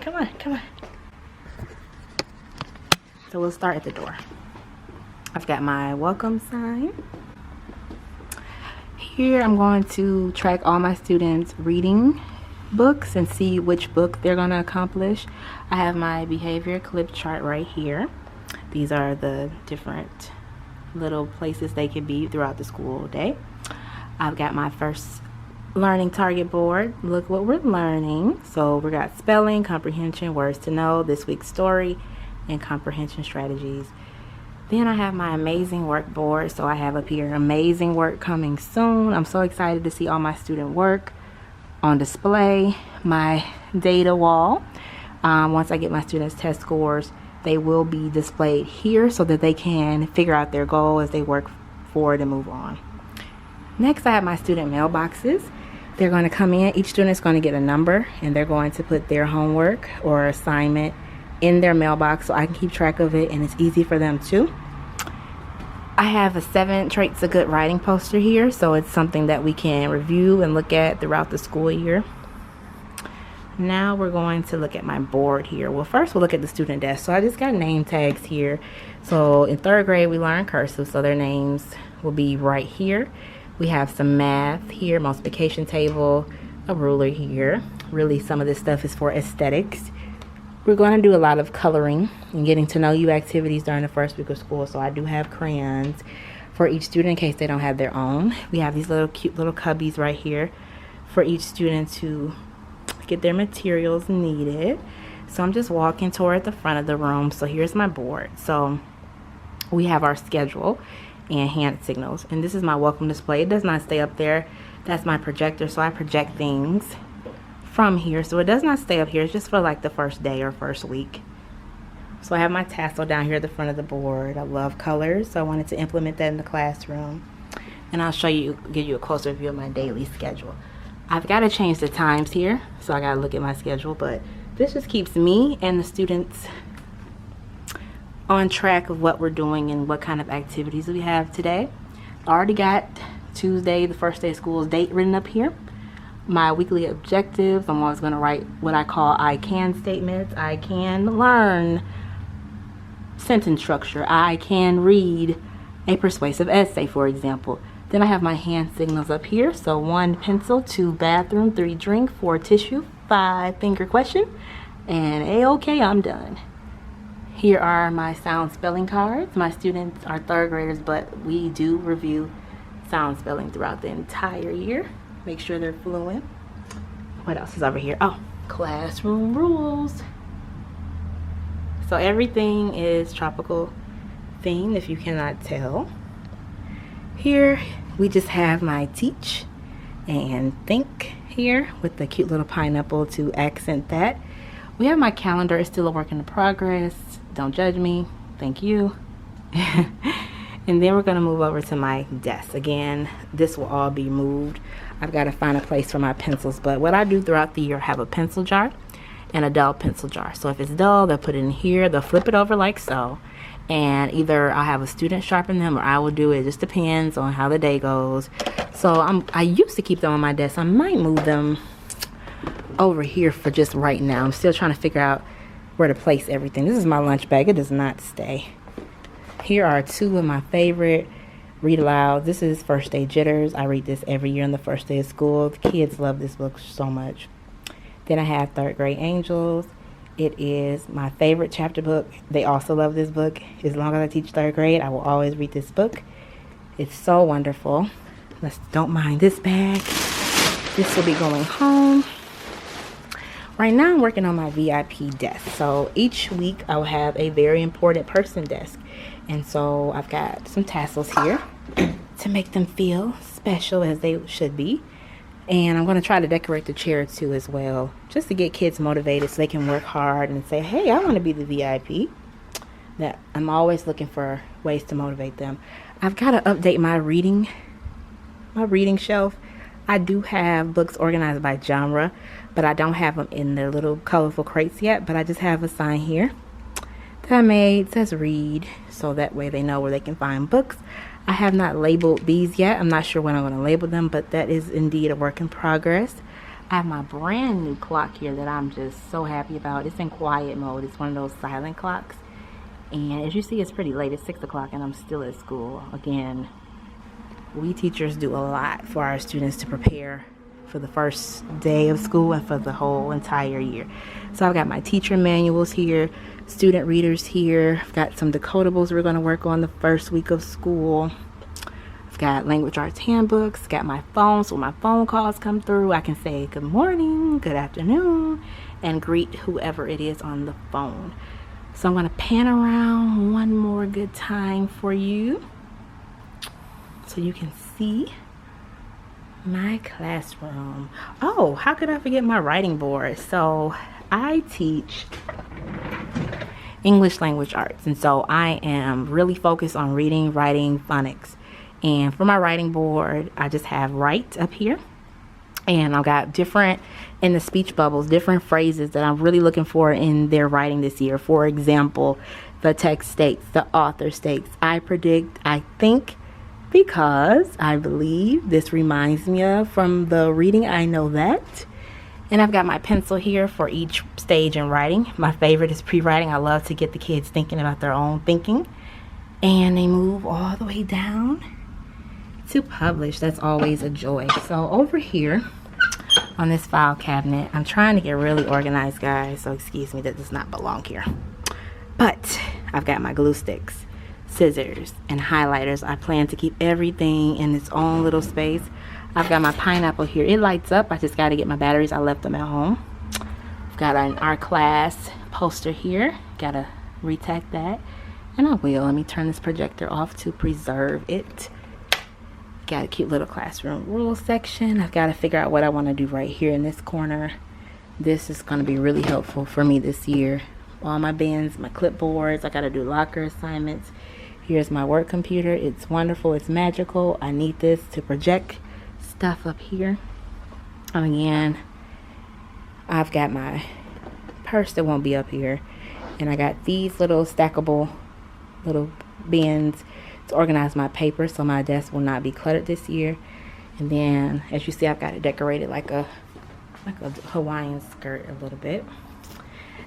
Come on, come on. So we'll start at the door. I've got my welcome sign. Here I'm going to track all my students' reading books and see which book they're going to accomplish. I have my behavior clip chart right here. These are the different little places they could be throughout the school day. I've got my first learning target board. Look what we're learning. So we got spelling, comprehension, words to know, this week's story, and comprehension strategies. Then I have my amazing work board. So I have up here amazing work coming soon. I'm so excited to see all my student work on display. My data wall. Once I get my students' test scores, they will be displayed here so that they can figure out their goal as they work forward and move on. Next, I have my student mailboxes. They're going to come in. Each student is going to get a number, and they're going to put their homework or assignment in their mailbox so I can keep track of it, and it's easy for them too. I have a 7 traits of good writing poster here, so it's something that we can review and look at throughout the school year. Now we're going to look at my board here. Well, first we'll look at the student desk. So I just got name tags here. So in 3rd grade we learn cursive, so their names will be right here. We have some math here, multiplication table, a ruler here. Really, some of this stuff is for aesthetics. We're going to do a lot of coloring and getting to know you activities during the first week of school. So I do have crayons for each student in case they don't have their own. We have these little cute little cubbies right here for each student to get their materials needed. So I'm just walking toward the front of the room. So here's my board. So we have our schedule and hand signals, and this is my welcome display. It does not stay up there. That's my projector, so I project things from here, so it does not stay up here. It's just for like the first day or first week. So I have my tassel down here at the front of the board. I love colors, so I wanted to implement that in the classroom, and I'll show you, give you a closer view of my daily schedule. I've got to change the times here, so I got to look at my schedule, but this just keeps me and the students on track of what we're doing and what kind of activities we have today. I already got Tuesday, the first day of school's date, written up here. My weekly objectives, I'm always going to write what I call I can statements. I can learn sentence structure. I can read a persuasive essay, for example. Then I have my hand signals up here. So 1 pencil, 2 bathroom, 3 drink, 4 tissue, 5 finger question, and A-OK, I'm done. Here are my sound spelling cards. My students are 3rd graders, but we do review sound spelling throughout the entire year. Make sure they're fluent. What else is over here? Oh, classroom rules. So everything is tropical themed, if you cannot tell. Here we just have my teach and think here with the cute little pineapple to accent that. We have my calendar. It's still a work in progress. Don't judge me. Thank you. And then we're going to move over to my desk. Again, this will all be moved. I've got to find a place for my pencils. But what I do throughout the year, I have a pencil jar and a dull pencil jar. So if it's dull, they'll put it in here. They'll flip it over like so. And either I'll have a student sharpen them or I will do it. It just depends on how the day goes. So I used to keep them on my desk. I might move them over here for just right now. I'm still trying to figure out where to place everything. This is my lunch bag. It does not stay. Here are 2 of my favorite read aloud. This is First Day Jitters. I read this every year on the first day of school. The kids love this book so much. Then I have 3rd Grade Angels. It is my favorite chapter book. They also love this book. As long as I teach 3rd grade, I will always read this book. It's so wonderful. Don't mind this bag. This will be going home. Right now I'm working on my VIP desk. So each week I will have a very important person desk. And so I've got some tassels here to make them feel special as they should be. And I'm going to try to decorate the chair too as well, just to get kids motivated so they can work hard and say, hey, I want to be the VIP. That I'm always looking for ways to motivate them. I've got to update my reading shelf. I do have books organized by genre, but I don't have them in their little colorful crates yet. But I just have a sign here that I made. It says read, so that way they know where they can find books. I have not labeled these yet. I'm not sure when I'm going to label them, but that is indeed a work in progress. I have my brand new clock here that I'm just so happy about. It's in quiet mode. It's one of those silent clocks. And as you see, it's pretty late. It's 6 o'clock and I'm still at school. Again, we teachers do a lot for our students to prepare for the first day of school and for the whole entire year. So I've got my teacher manuals here, student readers here. I've got some decodables we're going to work on the first week of school. I've got language arts handbooks, got my phone, so when my phone calls come through, I can say good morning, good afternoon, and greet whoever it is on the phone. So I'm going to pan around one more good time for you so you can see my classroom. Oh, how could I forget my writing board? So I teach English language arts, and so I am really focused on reading, writing, phonics. And for my writing board, I just have write up here, and I've got different, in the speech bubbles, different phrases that I'm really looking for in their writing this year. For example, the text states, the author states, I predict, I think, because I believe. This reminds me of from the reading I know that. And I've got my pencil here for each stage in writing. My favorite is pre-writing. I love to get the kids thinking about their own thinking. And they move all the way down to publish. That's always a joy. So over here on this file cabinet, I'm trying to get really organized, guys, so excuse me, that does not belong here. But I've got my glue sticks, scissors, and highlighters. I plan to keep everything in its own little space. I've got my pineapple here. It lights up. I just got to get my batteries. I left them at home. I've got an our class poster here. Got to retack that. And I will. Let me turn this projector off to preserve it. Got a cute little classroom rules section. I've got to figure out what I want to do right here in this corner. This is going to be really helpful for me this year. All my bins, my clipboards. I got to do locker assignments. Here's my work computer. It's wonderful. It's magical. I need this to project stuff up here. And again, I've got my purse that won't be up here. And I got these little stackable little bins to organize my paper so my desk will not be cluttered this year. And then, as you see, I've got it decorated like a Hawaiian skirt a little bit.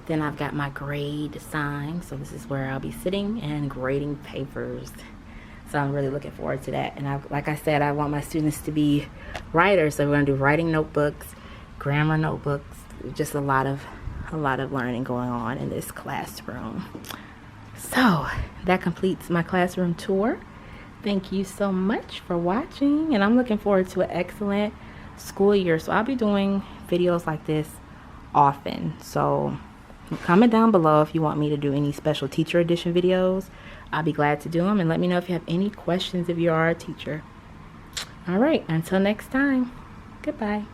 Then I've got my grade sign, so this is where I'll be sitting and grading papers. So I'm really looking forward to that. And like I said, I want my students to be writers, so we're going to do writing notebooks, grammar notebooks, just a lot of learning going on in this classroom. So that completes my classroom tour. Thank you so much for watching, and I'm looking forward to an excellent school year. So I'll be doing videos like this often. So comment down below if you want me to do any special teacher edition videos. I'll be glad to do them, and let me know if you have any questions if you are a teacher. All right, until next time, goodbye.